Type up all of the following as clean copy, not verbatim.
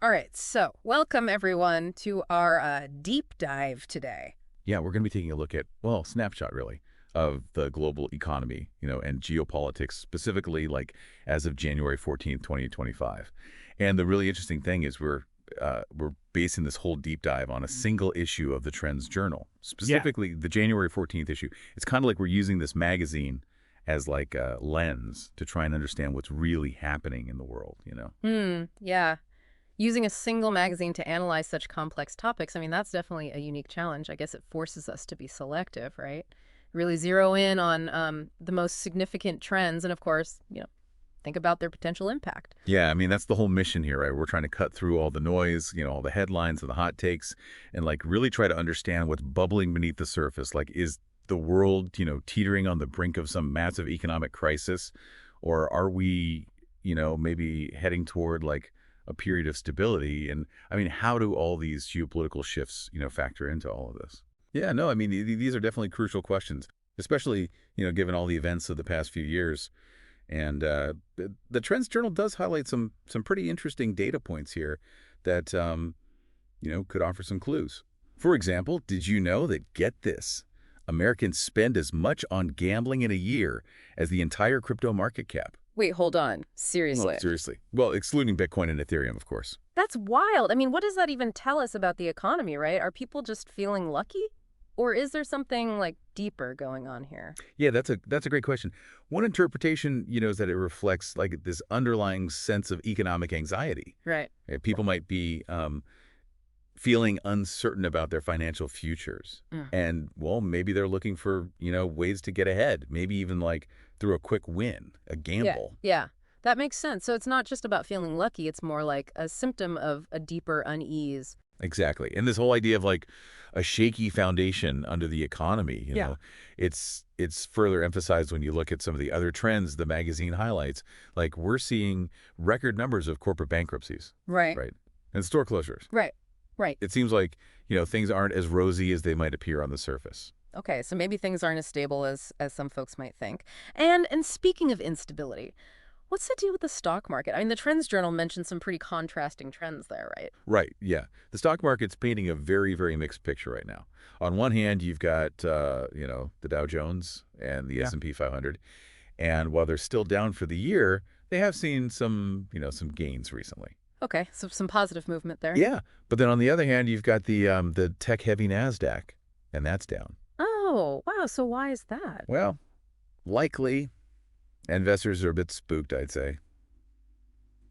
All right, so welcome everyone to our deep dive today. Yeah, we're going to be taking a look at, well, snapshot really, of the global economy, and geopolitics, specifically like as of January 14th, 2025. And the really interesting thing is we're basing this whole deep dive on a single issue of the Trends Journal, Yeah. specifically the January 14th issue. It's kind of like we're using this magazine as like a lens to try and understand what's really happening in the world. Yeah. Using a single magazine to analyze such complex topics, I mean, that's definitely a unique challenge. I guess it forces us to be selective, right? Really zero in on the most significant trends and, of course, think about their potential impact. Yeah, I mean, that's the whole mission here, right? We're trying to cut through all the noise, all the headlines and the hot takes, and like really try to understand what's bubbling beneath the surface. Like, is the world, teetering on the brink of some massive economic crisis? Or are we, maybe heading toward like a period of stability? And I mean, how do all these geopolitical shifts, factor into all of this? Yeah, no, I mean, these are definitely crucial questions, especially, given all the events of the past few years. And the Trends Journal does highlight some pretty interesting data points here that could offer some clues. For example, did you know that, get this, Americans spend as much on gambling in a year as the entire crypto market cap? Wait, hold on. Well, Seriously. seriously. Well, excluding Bitcoin and Ethereum, of course. That's wild. I mean, what does that even tell us about the economy, right? Are people just feeling lucky? Or is there something like deeper going on here? Yeah, that's a great question. One interpretation, is that it reflects like this underlying sense of economic anxiety. Right. People might be feeling uncertain about their financial futures. Mm. And, well, maybe they're looking for, ways to get ahead, maybe even like through a quick win, a gamble. Yeah. That makes sense. So it's not just about feeling lucky, it's more like a symptom of a deeper unease. Exactly. And this whole idea of like a shaky foundation under the economy, Yeah. it's further emphasized when you look at some of the other trends the magazine highlights. Like we're seeing record numbers of corporate bankruptcies, Right. right? And store closures. Right. Right. It seems like, things aren't as rosy as they might appear on the surface. Okay, so maybe things aren't as stable as some folks might think. And speaking of instability, what's the deal with the stock market? I mean, the Trends Journal mentioned some pretty contrasting trends there, right? Right, yeah. The stock market's painting a very, very mixed picture right now. On one hand, you've got, the Dow Jones and the Yeah. S&P 500. And while they're still down for the year, they have seen some gains recently. Okay, so some positive movement there. Yeah, but then on the other hand, you've got the tech-heavy NASDAQ, and that's down. Oh, wow. So why is that? Well, likely investors are a bit spooked, I'd say,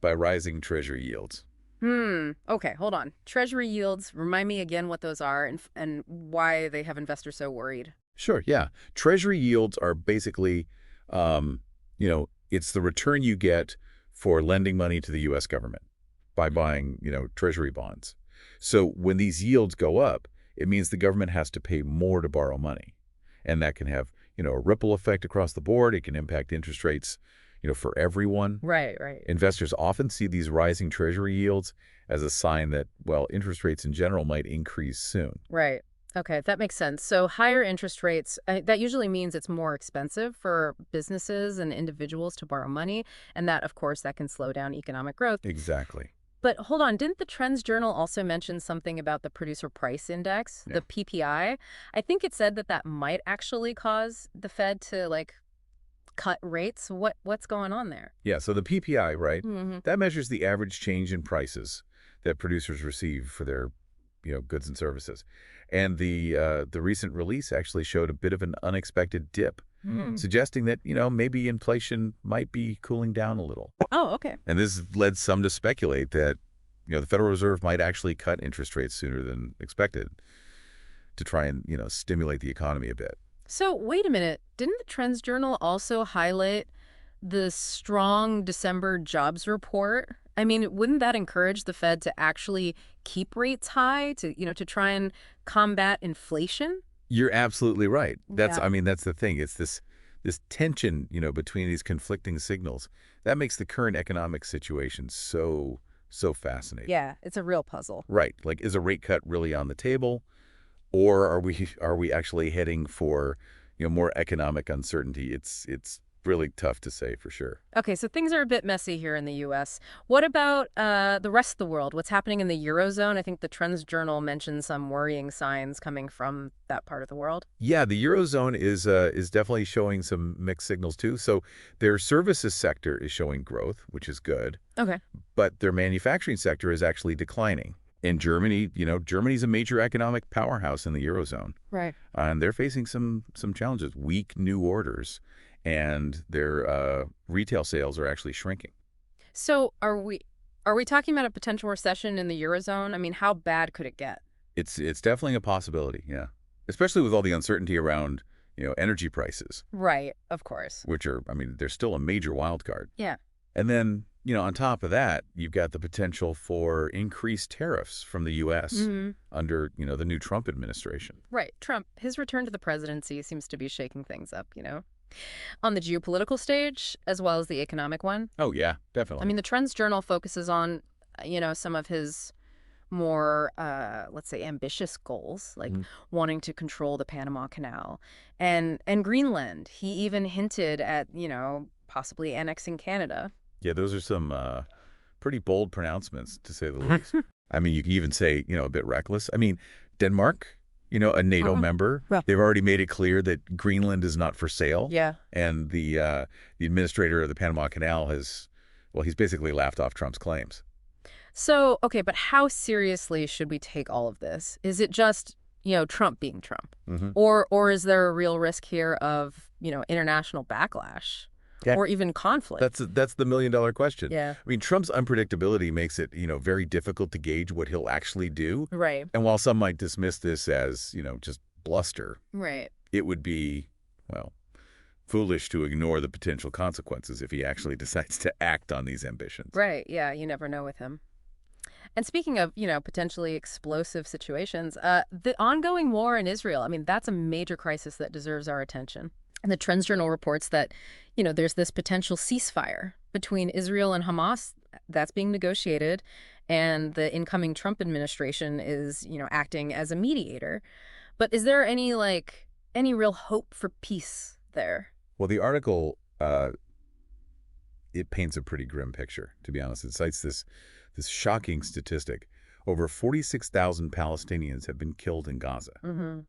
by rising treasury yields. Okay, hold on. Treasury yields, remind me again what those are and why they have investors so worried. Sure, yeah. Treasury yields are basically, it's the return you get for lending money to the U.S. government by buying, treasury bonds. So when these yields go up, it means the government has to pay more to borrow money. And that can have, a ripple effect across the board. It can impact interest rates, for everyone. Right, right. Investors often see these rising treasury yields as a sign that, well, interest rates in general might increase soon. Right. Okay, that makes sense. So higher interest rates, that usually means it's more expensive for businesses and individuals to borrow money. And that, of course, that can slow down economic growth. Exactly. But hold on, didn't the Trends Journal also mention something about the Producer Price Index, Yeah. the PPI? I think it said that might actually cause the Fed to, cut rates. What's going on there? Yeah, so the PPI, right, Mm-hmm. that measures the average change in prices that producers receive for their, goods and services. And the recent release actually showed a bit of an unexpected dip, suggesting that, maybe inflation might be cooling down a little. Oh, okay. And this led some to speculate that, the Federal Reserve might actually cut interest rates sooner than expected to try and, stimulate the economy a bit. So wait a minute. Didn't the Trends Journal also highlight the strong December jobs report? I mean, wouldn't that encourage the Fed to actually keep rates high to try and combat inflation? You're absolutely right. Yeah. I mean, that's the thing. It's this tension, between these conflicting signals that makes the current economic situation so fascinating. Yeah, it's a real puzzle. Right. Like, is a rate cut really on the table, or are we actually heading for, more economic uncertainty? It's Really tough to say for sure. Okay, so things are a bit messy here in the U.S. What about the rest of the world? What's happening in the Eurozone? I think the Trends Journal mentioned some worrying signs coming from that part of the world. Yeah, the Eurozone is definitely showing some mixed signals too. So their services sector is showing growth, which is good, Okay. but their manufacturing sector is actually declining. In Germany, Germany's a major economic powerhouse in the Eurozone, Right. and they're facing some challenges, weak new orders, and their retail sales are actually shrinking. So are we talking about a potential recession in the Eurozone? I mean, how bad could it get? It's definitely a possibility, yeah, especially with all the uncertainty around energy prices, Right, of course. which are, I mean, they're still a major wild card. Yeah. And then, on top of that, you've got the potential for increased tariffs from the U.S. Hmm. under, the new Trump administration. Right. Trump, his return to the presidency seems to be shaking things up, on the geopolitical stage as well as the economic one. Oh, yeah, I definitely. mean, the Trends Journal focuses on, some of his more, let's say, ambitious goals, like Mhm. wanting to control the Panama Canal and Greenland. He even hinted at, possibly annexing Canada. Yeah, those are some pretty bold pronouncements, to say the least. I mean, you could even say, a bit reckless. I mean, Denmark, a NATO Uh-uh. member, Well, they've already made it clear that Greenland is not for sale. yeah. And the administrator of the Panama Canal he's basically laughed off Trump's claims. So, okay, but how seriously should we take all of this? Is it just, Trump being Trump? Hmm. Or is there a real risk here of, international backlash Yeah. or even conflict? That's the million-dollar question. Yeah. I mean, Trump's unpredictability makes it, very difficult to gauge what he'll actually do. Right. And while some might dismiss this as, just bluster, Right. it would be, well, foolish to ignore the potential consequences if he actually decides to act on these ambitions. Right. Yeah, you never know with him. And speaking of, potentially explosive situations, the ongoing war in Israel, I mean, that's a major crisis that deserves our attention. And the Trends Journal reports that, there's this potential ceasefire between Israel and Hamas that's being negotiated, and the incoming Trump administration is, acting as a mediator. But is there any real hope for peace there? Well, the article, it paints a pretty grim picture, to be honest. It cites this shocking statistic. Over 46,000 Palestinians have been killed in Gaza. Mm-hmm.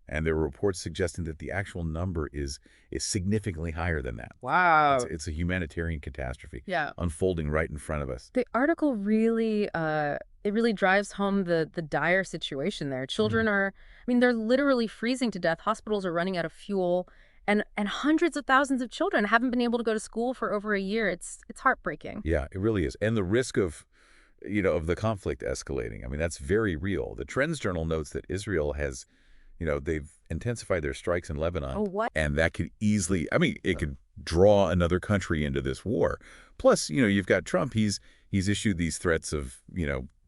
And there are reports suggesting that the actual number is significantly higher than that. Wow. It's a humanitarian catastrophe Yeah. unfolding right in front of us. The article really, it really drives home the dire situation there. Children are, I mean, they're literally freezing to death. Hospitals are running out of fuel, and hundreds of thousands of children haven't been able to go to school for over a year. It's heartbreaking. Yeah, it really is. And the risk of the conflict escalating, I mean, that's very real. The Trends Journal notes that Israel has, they've intensified their strikes in Lebanon. Oh, what? And that could easily, I mean, it could draw another country into this war. Plus, you've got Trump. He's issued these threats of,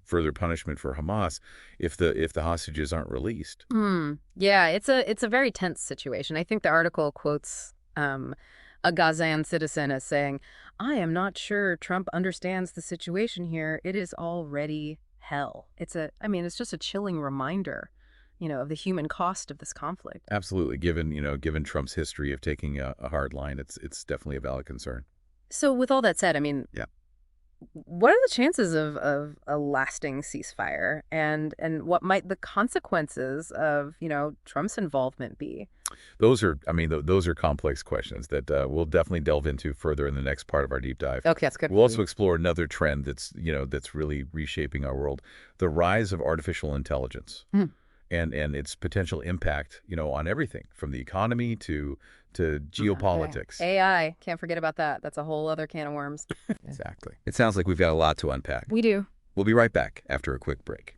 further punishment for Hamas if the hostages aren't released. Yeah, it's a very tense situation. I think the article quotes a Gazan citizen as saying, "I am not sure Trump understands the situation here. It is already hell." It's just a chilling reminder, of the human cost of this conflict. Absolutely. Given Trump's history of taking a hard line, it's definitely a valid concern. So with all that said, I mean, Yeah. what are the chances of a lasting ceasefire, and what might the consequences of, Trump's involvement be? Those are complex questions that we'll definitely delve into further in the next part of our deep dive. Okay, that's good. We'll also explore another trend that's really reshaping our world, the rise of artificial intelligence. And its potential impact, on everything from the economy to geopolitics. AI, can't forget about that. That's a whole other can of worms. Exactly. It sounds like we've got a lot to unpack. We do. We'll be right back after a quick break.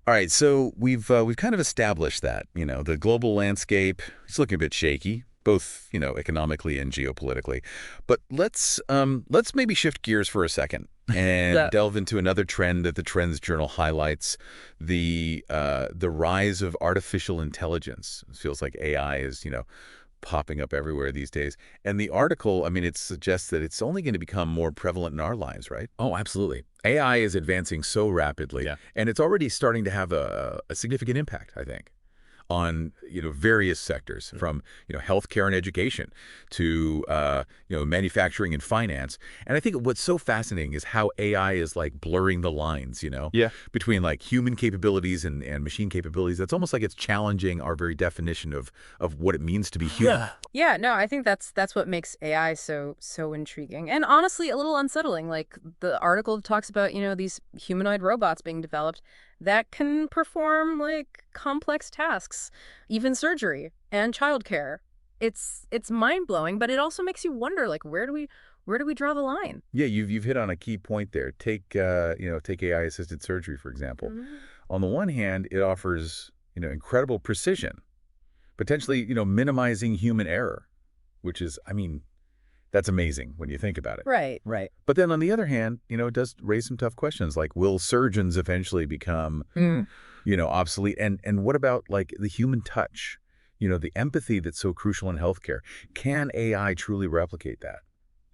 All right, so we've kind of established that, the global landscape is looking a bit shaky, both, economically and geopolitically. But let's maybe shift gears for a second and delve into another trend that the Trends Journal highlights, the rise of artificial intelligence. It feels like AI is, popping up everywhere these days. And the article, I mean, it suggests that it's only going to become more prevalent in our lives, right? Oh, absolutely. AI is advancing so rapidly, Yeah. and it's already starting to have a significant impact, I think. on, various sectors, from, healthcare and education to, manufacturing and finance. And I think what's so fascinating is how AI is like blurring the lines, Yeah. between like human capabilities and machine capabilities. It's almost like it's challenging our very definition of what it means to be human. Yeah. Yeah, no, I think that's what makes AI so intriguing and honestly a little unsettling. Like the article talks about, these humanoid robots being developed that can perform like complex tasks, even surgery and childcare. It's mind-blowing, but it also makes you wonder like where do we draw the line? Yeah, you've hit on a key point there. Take AI assisted surgery, for example. Mhm. On the one hand, it offers, incredible precision, potentially, minimizing human error, which is, I mean, that's amazing when you think about it. Right. Right. But then on the other hand, it does raise some tough questions, like will surgeons eventually become, Mm. obsolete? And what about like the human touch? The empathy that's so crucial in healthcare. Can AI truly replicate that?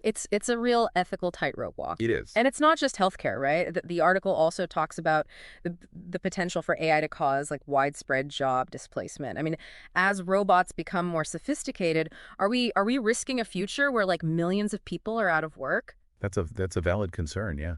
It's a real ethical tightrope walk. It is. And it's not just healthcare, right? The article also talks about the potential for AI to cause like widespread job displacement. I mean, as robots become more sophisticated, are we risking a future where like millions of people are out of work? That's a valid concern, yeah.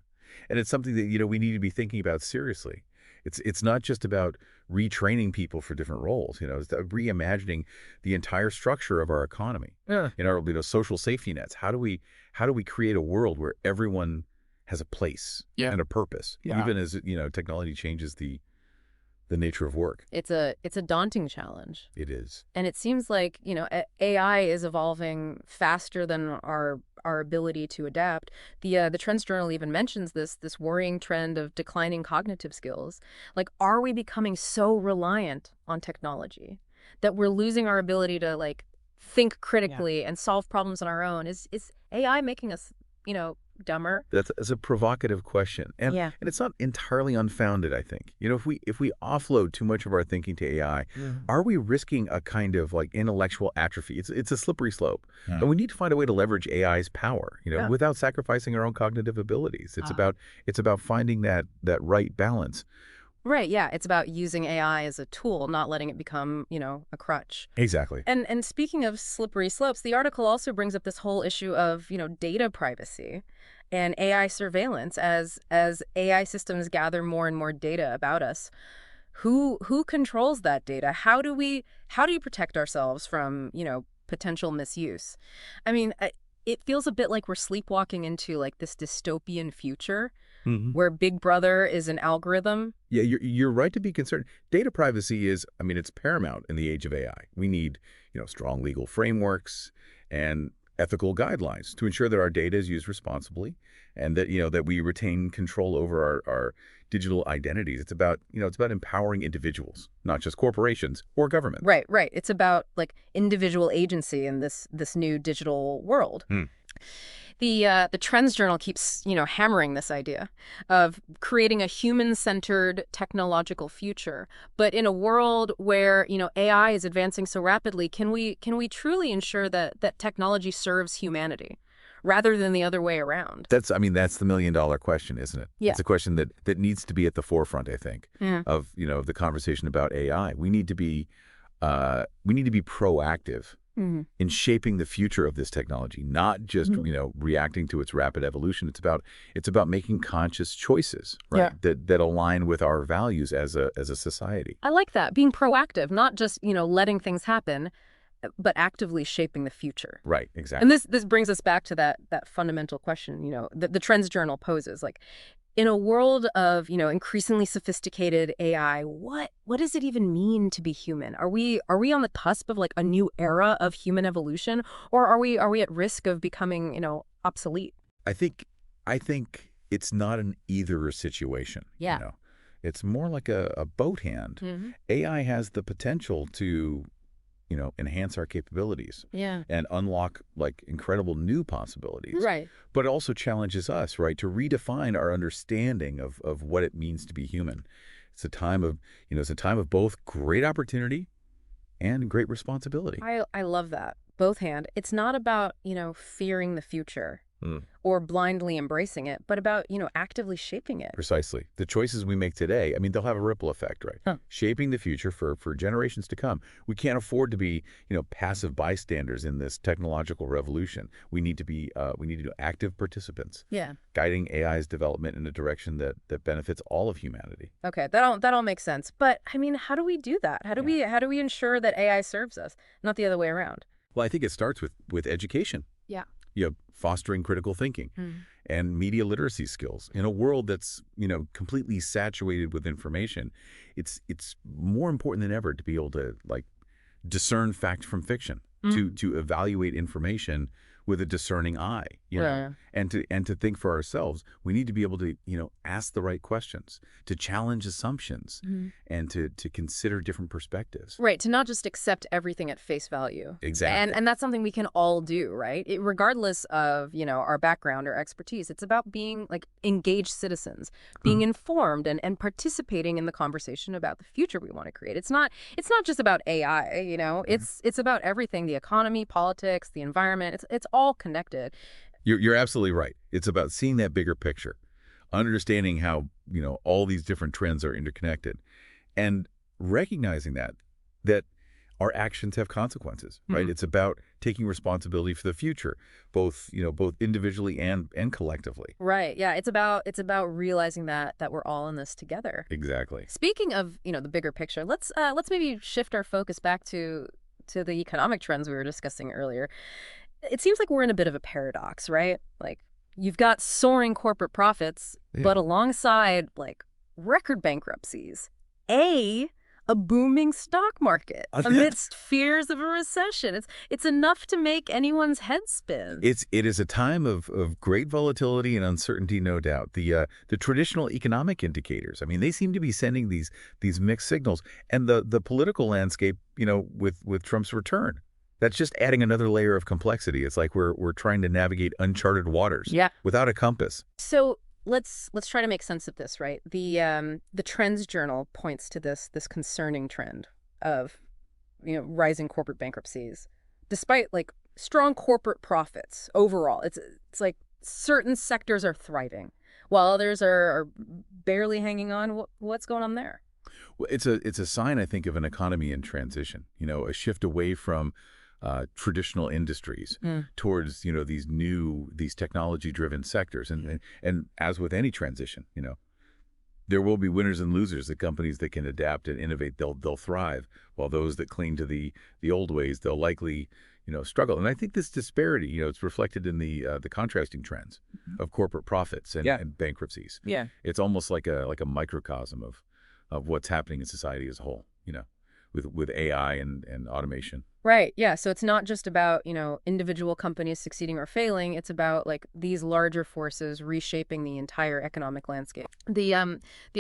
And it's something that, we need to be thinking about seriously. It's not just about retraining people for different roles, it's reimagining the entire structure of our economy, Yeah. our, social safety nets. How do we create a world where everyone has a place Yeah. and a purpose, Yeah. even as, technology changes the nature of work? It's a daunting challenge. It is. And it seems like, AI is evolving faster than our ability to adapt. The Trends Journal even mentions this worrying trend of declining cognitive skills. Like, are we becoming so reliant on technology that we're losing our ability to like think critically and solve problems on our own? Is AI making us, dumber? That's a provocative question, and Yeah. and it's not entirely unfounded. I think if we offload too much of our thinking to AI, Mhm. are we risking a kind of like intellectual atrophy? It's a slippery slope, Yeah. and we need to find a way to leverage AI's power, Yeah. without sacrificing our own cognitive abilities. It's Ah. about finding that right balance. Right, yeah. It's about using AI as a tool, not letting it become, a crutch. Exactly. And speaking of slippery slopes, the article also brings up this whole issue of, data privacy and AI surveillance as AI systems gather more and more data about us. Who controls that data? How do you protect ourselves from, potential misuse? I mean, it feels a bit like we're sleepwalking into like this dystopian future Hmm. where Big Brother is an algorithm. Yeah, you're right to be concerned. Data privacy is, I mean, it's paramount in the age of AI. We need, strong legal frameworks and ethical guidelines to ensure that our data is used responsibly and that, that we retain control over our digital identities. It's about empowering individuals, not just corporations or government. Right, right. It's about like individual agency in this new digital world. Hmm. The Trends Journal keeps, hammering this idea of creating a human-centered technological future. But in a world where, AI is advancing so rapidly, can we truly ensure that technology serves humanity rather than the other way around? That's the $1 million question, isn't it? Yeah. It's a question that needs to be at the forefront, I think, Yeah. of, the conversation about AI. We need to be proactive Mhm. in shaping the future of this technology, not just, Mhm. reacting to its rapid evolution. It's about making conscious choices, right? Yeah. That align with our values as a society. I like that, being proactive, not just, letting things happen, but actively shaping the future. Right, And exactly. this brings us back to that fundamental question, that the Trends Journal poses. Like, in a world of, increasingly sophisticated AI, what does it even mean to be human? Are we on the cusp of like a new era of human evolution, or are we at risk of becoming, obsolete? I think it's not an either situation, Yeah. It's more like a boat hand. Hmm. AI has the potential to, enhance our capabilities Yeah. and unlock like incredible new possibilities. Right. But it also challenges us, right, to redefine our understanding of what it means to be human. It's a time of both great opportunity and great responsibility. I love that. Both hand. It's not about, fearing the future. Mm. or blindly embracing it, but about, actively shaping it. Precisely. The choices we make today, I mean, they'll have a ripple effect, right? Huh. Shaping the future for generations to come. We can't afford to be, passive bystanders in this technological revolution. We need to be active participants, Yeah. guiding AI's development in a direction that benefits all of humanity. Okay, that all makes sense. But I mean, how do we do that? How do Yeah. we ensure that AI serves us, not the other way around? Well, I think it starts with education, Yeah. fostering critical thinking Mm. and media literacy skills. In a world that's, completely saturated with information, it's more important than ever to be able to like discern fact from fiction, Mm. to evaluate information with a discerning eye, Yeah. and to think for ourselves. We need to be able to, ask the right questions, to challenge assumptions, Mhm. and to consider different perspectives. Right, to not just accept everything at face value. And Exactly. and that's something we can all do, right? Regardless of, our background or expertise. It's about being like engaged citizens, being informed and participating in the conversation about the future we want to create. It's not just about AI, It's about everything, the economy, politics, the environment. It's all connected. You're absolutely right. It's about seeing that bigger picture, understanding how, all these different trends are interconnected, and recognizing that our actions have consequences, right? Mhm. It's about taking responsibility for the future, both individually and collectively. Right. Yeah, it's about realizing that we're all in this together. Exactly. Speaking of, the bigger picture, let's maybe shift our focus back to the economic trends we were discussing earlier. It seems like we're in a bit of a paradox, right? Like you've got soaring corporate profits, Yeah. but alongside like record bankruptcies, a booming stock market Yeah. amidst fears of a recession. It's enough to make anyone's head spin. It is a time of great volatility and uncertainty, no doubt. The traditional economic indicators, I mean, they seem to be sending these mixed signals, and the political landscape, with Trump's return, that's just adding another layer of complexity. It's like we're trying to navigate uncharted waters Yeah. without a compass. So let's try to make sense of this, right? The Trends Journal points to this concerning trend of rising corporate bankruptcies, despite like strong corporate profits overall. It's like certain sectors are thriving, while others are barely hanging on. What's going on there? Well, it's a sign, I think, of an economy in transition. A shift away from traditional industries Mm. towards these technology-driven sectors, and as with any transition, there will be winners and losers. The companies that can adapt and innovate, they'll thrive, while those that cling to the old ways, they'll likely struggle. And I think this disparity, it's reflected in the contrasting trends of corporate profits and, Yeah. and bankruptcies. Yeah. It's almost like a microcosm of what's happening in society as a whole, with AI and automation. Right. Yeah. So it's not just about, individual companies succeeding or failing. It's about like these larger forces reshaping the entire economic landscape. The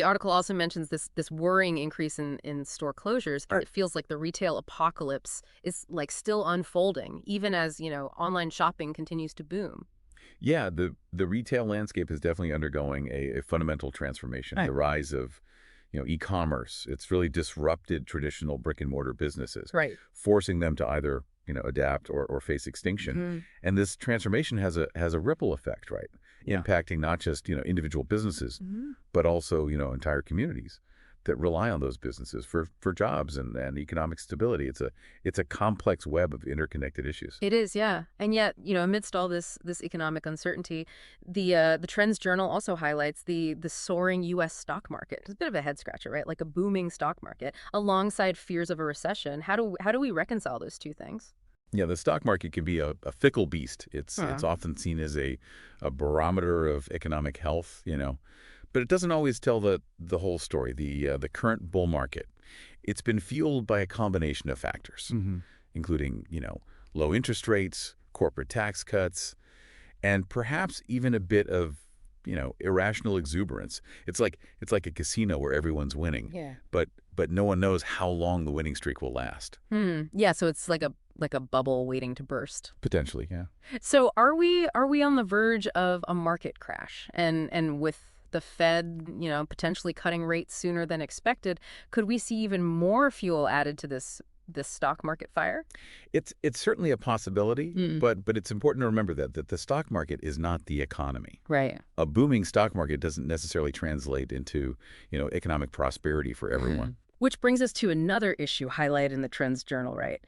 article also mentions this worrying increase in store closures. Right. It feels like the retail apocalypse is like still unfolding, even as, online shopping continues to boom. Yeah, the retail landscape is definitely undergoing a fundamental transformation. Right. The rise of, e-commerce, it's really disrupted traditional brick and mortar businesses, Right. forcing them to either, adapt or face extinction. Mhm. And this transformation has a ripple effect, right? Yeah. Impacting not just, individual businesses, Mhm. but also, entire communities that rely on those businesses for jobs and economic stability. It's a complex web of interconnected issues. It is, yeah. And yet, amidst all this economic uncertainty, the Trends Journal also highlights the soaring U.S. stock market. It's a bit of a head scratcher, right? Like a booming stock market alongside fears of a recession. How do we reconcile those two things? Yeah, the stock market can be a fickle beast. It's Huh. it's often seen as a barometer of economic health, but it doesn't always tell the whole story. The current bull market, it's been fueled by a combination of factors, including low interest rates, corporate tax cuts, and perhaps even a bit of irrational exuberance. It's like a casino where everyone's winning, Yeah. but no one knows how long the winning streak will last. Yeah, so it's like a bubble waiting to burst. Potentially, yeah. So are we on the verge of a market crash? And with the Fed, potentially cutting rates sooner than expected, could we see even more fuel added to this this stock market fire? It's certainly a possibility, Mm. but it's important to remember that the stock market is not the economy. Right. A booming stock market doesn't necessarily translate into, economic prosperity for everyone. Which brings us to another issue highlighted in the Trends Journal, right?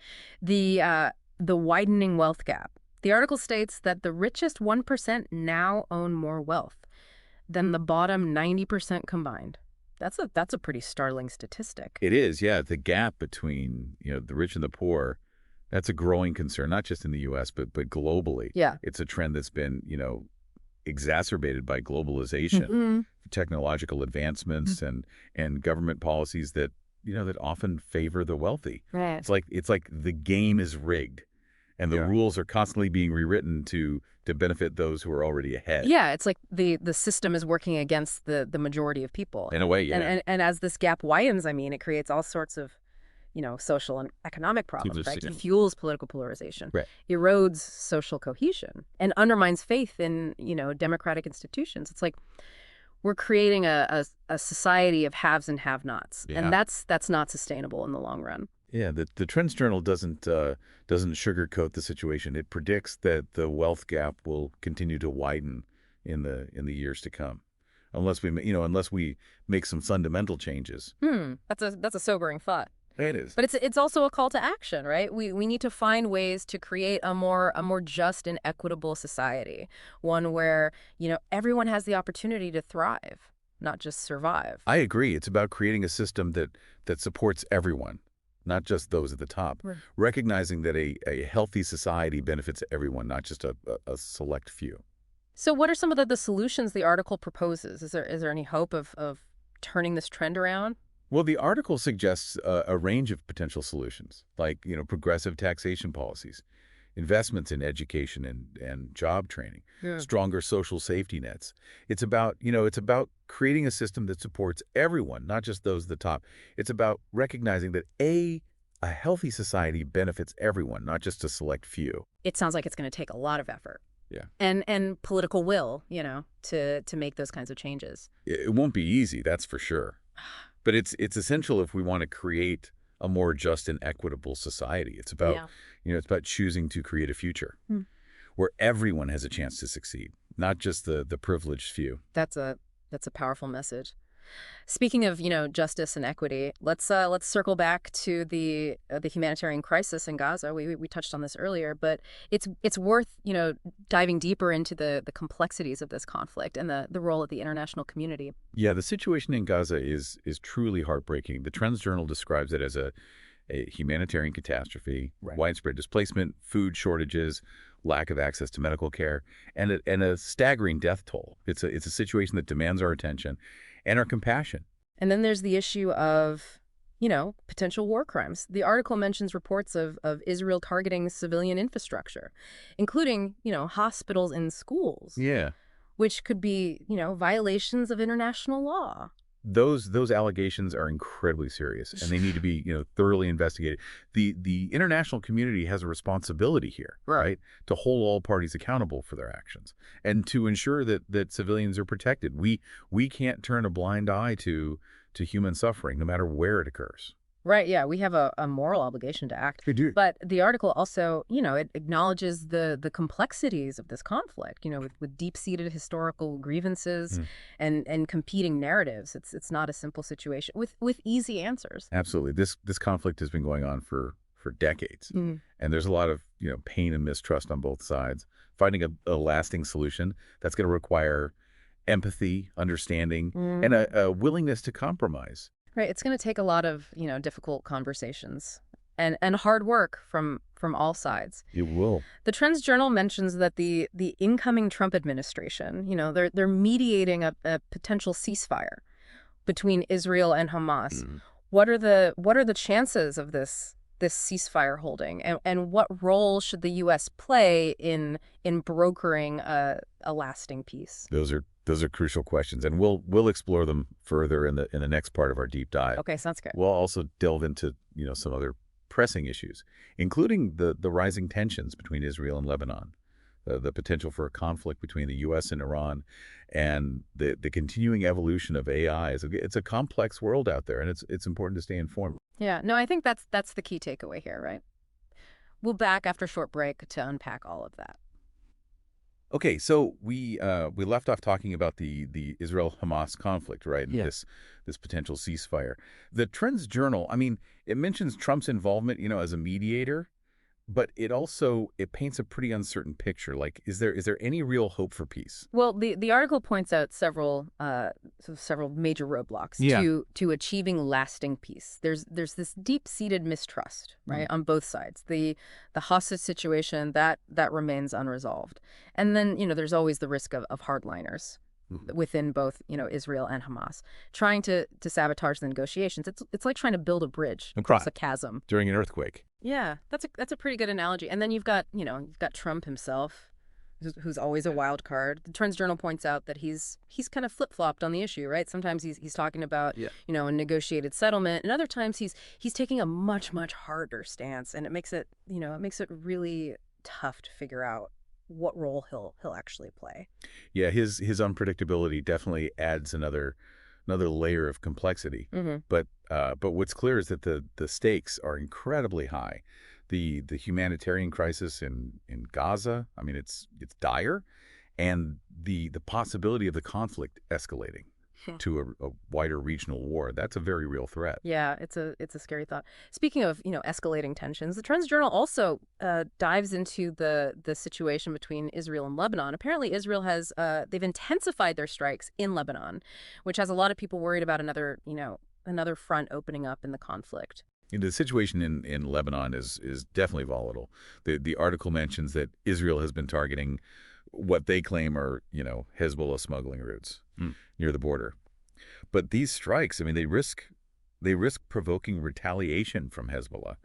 The widening wealth gap. The article states that the richest 1% now own more wealth than the bottom 90% combined. That's a pretty startling statistic. It is, yeah. The gap between, the rich and the poor, that's a growing concern, not just in the U.S., but globally. Yeah. It's a trend that's been, exacerbated by globalization, Hmm. technological advancements, and government policies that, that often favor the wealthy. Right. It's like the game is rigged, and the Yeah. rules are constantly being rewritten to benefit those who are already ahead. Yeah, it's like the system is working against the majority of people. In a way, yeah. And as this gap widens, I mean, it creates all sorts of, social and economic problems, right? It fuels political polarization, Right. erodes social cohesion, and undermines faith in, democratic institutions. It's like we're creating a society of haves and have-nots, Yeah. and that's not sustainable in the long run. Yeah, the Trends Journal doesn't sugarcoat the situation. It predicts that the wealth gap will continue to widen in the years to come, unless we make some fundamental changes. That's a sobering thought. It is. But it's also a call to action, right? We need to find ways to create a more just and equitable society, one where, everyone has the opportunity to thrive, not just survive. I agree. It's about creating a system that supports everyone, not just those at the top. Right. Recognizing that a healthy society benefits everyone, not just a select few. So what are some of the solutions the article proposes? Is there any hope of turning this trend around? Well, the article suggests a range of potential solutions, like, progressive taxation policies, investments in education and job training, Yeah. stronger social safety nets. It's about creating a system that supports everyone, not just those at the top. It's about recognizing that a healthy society benefits everyone, not just a select few. It sounds like it's going to take a lot of effort. Yeah. And political will, to make those kinds of changes. It won't be easy, that's for sure. But it's essential if we want to create a more just and equitable society. It's about, Yeah. It's about choosing to create a future where everyone has a chance to succeed, not just the privileged few. That's a powerful message. Speaking of, justice and equity, let's circle back to the humanitarian crisis in Gaza. We touched on this earlier, but it's worth, diving deeper into the complexities of this conflict and the role of the international community. Yeah, the situation in Gaza is truly heartbreaking. The Trends Journal describes it as a humanitarian catastrophe, Right. widespread displacement, food shortages, lack of access to medical care, and a staggering death toll. It's a situation that demands our attention and our compassion. And then there's the issue of, potential war crimes. The article mentions reports of Israel targeting civilian infrastructure, including, hospitals and schools, Yeah. which could be, violations of international law. Those allegations are incredibly serious, and they need to be, thoroughly investigated. The international community has a responsibility here, right, to hold all parties accountable for their actions and to ensure that civilians are protected. We can't turn a blind eye to human suffering, no matter where it occurs. Right, yeah, we have a moral obligation to act. We do. But the article also, it acknowledges the complexities of this conflict, with deep-seated historical grievances and competing narratives. It's not a simple situation with easy answers. Absolutely. This conflict has been going on for decades, and there's a lot of pain and mistrust on both sides. Finding a lasting solution that's going to require empathy, understanding, and a willingness to compromise. Right, it's going to take a lot of, difficult conversations and hard work from all sides. It will. The Trends Journal mentions that the incoming Trump administration, they're mediating a potential ceasefire between Israel and Hamas. What are the chances of this ceasefire holding, and what role should the U.S. play in brokering a lasting peace? Those are crucial questions, and we'll explore them further in the next part of our deep dive. Okay, sounds good. We'll also delve into some other pressing issues, including the rising tensions between Israel and Lebanon, the potential for a conflict between the U.S. and Iran, and the continuing evolution of AI. It's a complex world out there, and it's important to stay informed. Yeah, no, I think that's the key takeaway here, right? We'll back after a short break to unpack all of that. Okay, so we left off talking about the Israel-Hamas conflict, right? And Yeah. this potential ceasefire. The Trends Journal, I mean, it mentions Trump's involvement, as a mediator, but it paints a pretty uncertain picture. Like, is there any real hope for peace? Well, the article points out several major roadblocks Yeah. to achieving lasting peace. There's this deep-seated mistrust, right, on both sides. The hostage situation that remains unresolved, and then there's always the risk of hardliners Mhm. within both Israel and Hamas trying to sabotage the negotiations. It's like trying to build a bridge across a chasm. During an earthquake. Yeah, that's a pretty good analogy. And then you've got Trump himself, who's always a wild card. The Trends Journal points out that he's kind of flip-flopped on the issue, right? Sometimes he's talking about, Yeah. a negotiated settlement, and other times he's taking a much harder stance, and it makes it really tough to figure out what role he'll actually play. Yeah, his unpredictability definitely adds another layer of complexity. Hmm. But what's clear is that the stakes are incredibly high. The humanitarian crisis in Gaza, I mean, it's dire, and the possibility of the conflict escalating to a wider regional war, that's a very real threat. Yeah, it's a scary thought. Speaking of, escalating tensions, the Trends Journal also dives into the situation between Israel and Lebanon. Apparently, Israel has they've intensified their strikes in Lebanon, which has a lot of people worried about another front opening up in the conflict. The situation in Lebanon is definitely volatile. The article mentions that Israel has been targeting what they claim are, Hezbollah smuggling routes near the border. But these strikes, I mean, they risk provoking retaliation from Hezbollah.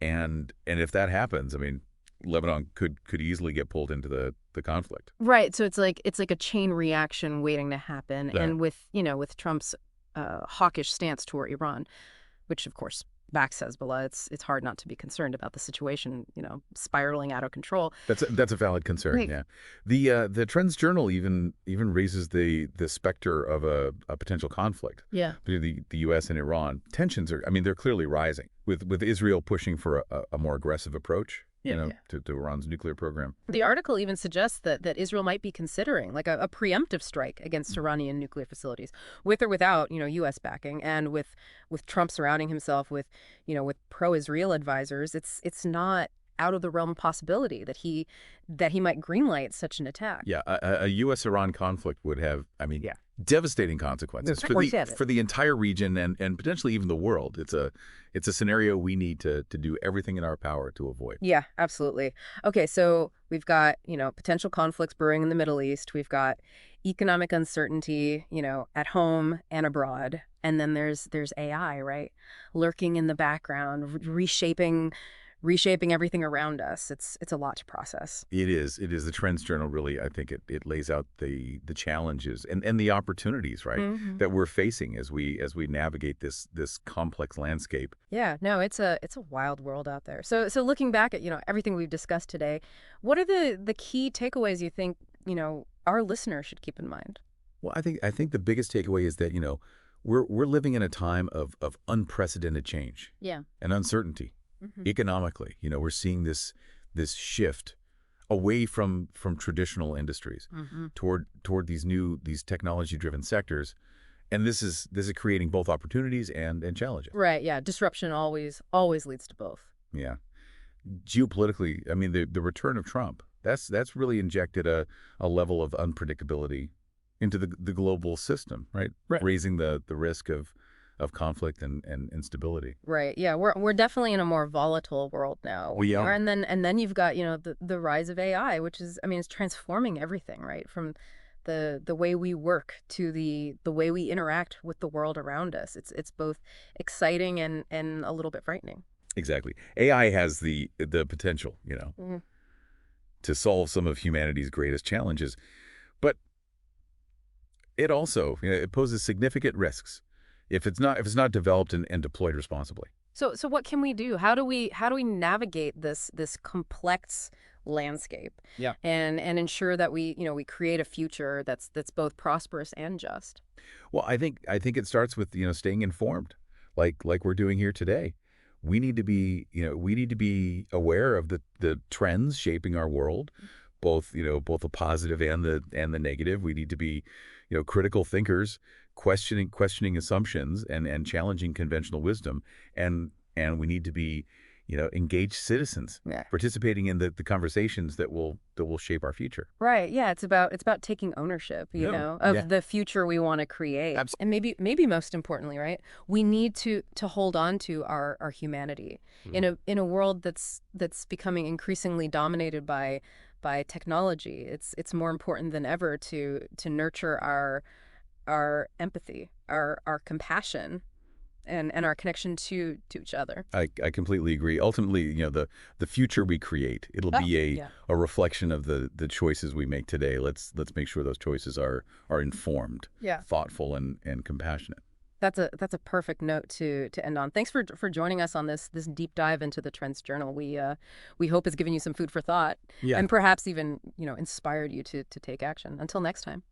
And if that happens, I mean, Lebanon could easily get pulled into the conflict. Right. So it's like a chain reaction waiting to happen. Yeah. And with Trump's hawkish stance toward Iran, which of course backs Hezbollah, it's hard not to be concerned about the situation, spiraling out of control. That's a valid concern. Like- Yeah. The Trends Journal even raises the specter of a potential conflict Yeah. between the U.S. and Iran. Tensions are, I mean, they're clearly rising with Israel pushing for a more aggressive approach. Yeah. To Iran's nuclear program. The article even suggests that Israel might be considering like a preemptive strike against Iranian nuclear facilities, with or without, U.S. backing, and with Trump surrounding himself with pro-Israel advisors. It's not out of the realm of possibility that he might greenlight such an attack. Yeah, a U.S.-Iran conflict would have, I mean, Yeah. devastating consequences for the entire region and potentially even the world. It's a scenario we need to do everything in our power to avoid. Yeah, absolutely. Okay, so we've got, potential conflicts brewing in the Middle East. We've got economic uncertainty, at home and abroad. And then there's AI, right? Lurking in the background, reshaping everything around us. It's a lot to process. It is. The Trends Journal really, I think it lays out the challenges and the opportunities, right, Mhm. that we're facing as we navigate this complex landscape. Yeah, no, it's a wild world out there. So looking back at, everything we've discussed today, what are the key takeaways you think, our listeners should keep in mind? Well, I think the biggest takeaway is that, we're living in a time of unprecedented change Yeah. and uncertainty. Mhm. Economically, we're seeing this shift away from traditional industries Mhm. toward these technology-driven sectors, and this is creating both opportunities and challenges. Right, yeah, disruption always leads to both. Yeah, geopolitically, I mean, the return of Trump, that's really injected a level of unpredictability into the global system, right? Right. Raising the risk of conflict and instability. Right. Yeah, we're definitely in a more volatile world now. We are. And then you've got, the rise of AI, which is, I mean, it's transforming everything, right? From the way we work to the way we interact with the world around us. It's both exciting and a little bit frightening. Exactly. AI has the potential, Mhm. to solve some of humanity's greatest challenges, but it also, it poses significant risks if it's not developed and deployed responsibly. So what can we do? How do we navigate this complex landscape, Yeah. and ensure that we create a future that's both prosperous and just. Well, I think it starts with, staying informed, like we're doing here today. We need to be aware of the trends shaping our world, both the positive and the negative. We need to be, critical thinkers, questioning assumptions and challenging conventional wisdom, and we need to be, engaged citizens, Yeah. participating in the conversations that will shape our future. Right. Yeah, it's about taking ownership, No. Yeah. of the future we want to create. Absolutely. And maybe most importantly, right? We need to hold on to our humanity in a world that's becoming increasingly dominated by technology. It's more important than ever to nurture our empathy, our compassion, and our connection to each other. I completely agree. Ultimately, the future we create, it'll Oh, be a yeah. a reflection of the choices we make today. Let's make sure those choices are informed, Yeah. thoughtful, and compassionate. That's a perfect note to end on. Thanks for joining us on this deep dive into the Trends Journal. We hope it's given you some food for thought Yeah. and perhaps even inspired you to take action. Until next time.